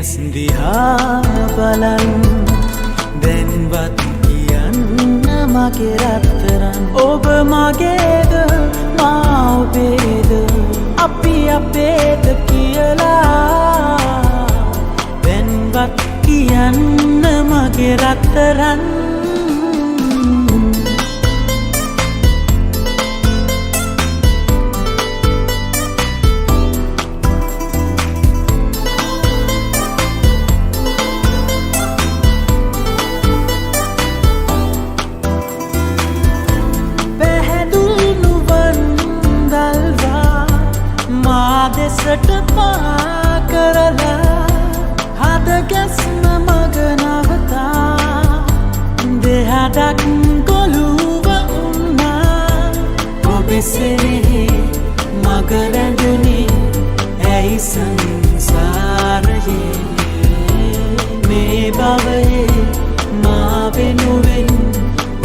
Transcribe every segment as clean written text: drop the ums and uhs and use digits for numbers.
ඇස් දිහා බලන් දැන්වත් කියන්න මගේ රත්තරන් ඔබ මගේද මා ඔබේද අපි අපේද කියලා දැන්වත් කියන්න මගේ රත්තරන් දෙසට පා කරලා හද ගැස්ම මග නවතා දෙහඩක් ගොළුව උන්නා ඔබෙසේ මග රැඳුනි ඇයි සංසාරයේ මේ භවයේ මා වෙනුවෙන්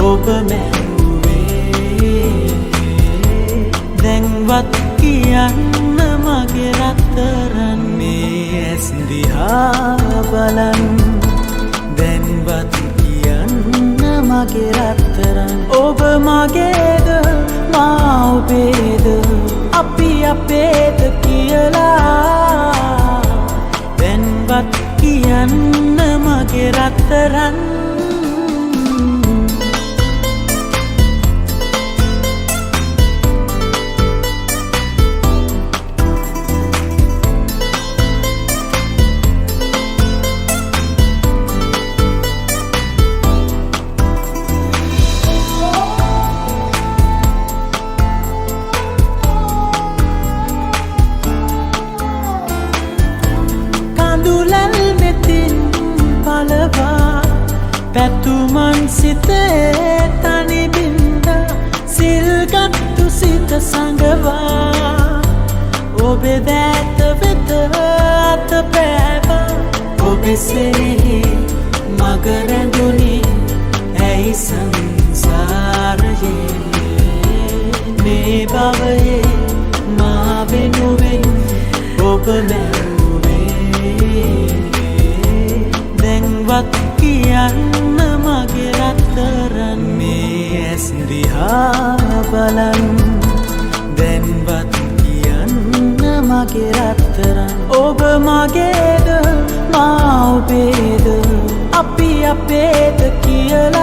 ඔබ මැරුවේ දැන්වත් කියන්න මගේ රත්තරන් මේ ඇස් දිහා බලන් දැන්වත් කියන්න මගේ රත්තරන් ඔබ මගේද මා ඔබේද අපි අපේද කියලා දැන්වත් කියන්න මගේ රත්තරන් දුලල් මෙතින් පලවා පැතුමන් සිතේ තනි බින්දා සිල්ගත්තු සිත සඟවා ඔබේ දෑත වෙත අත පෑවා ඔබෙසේ මග රැඳුනි ඇයි සංසාරයේ මේ භවයේ මා වෙනුවෙන් ඔබ දැන්වත් කියන්න මගේ රත්තරන් මේ ඇස් දිහා බලන් දැන්වත් කියන්න මගේ රත්තරන් ඔබ මගේද මා ඔබේද අපි අපේද කියලා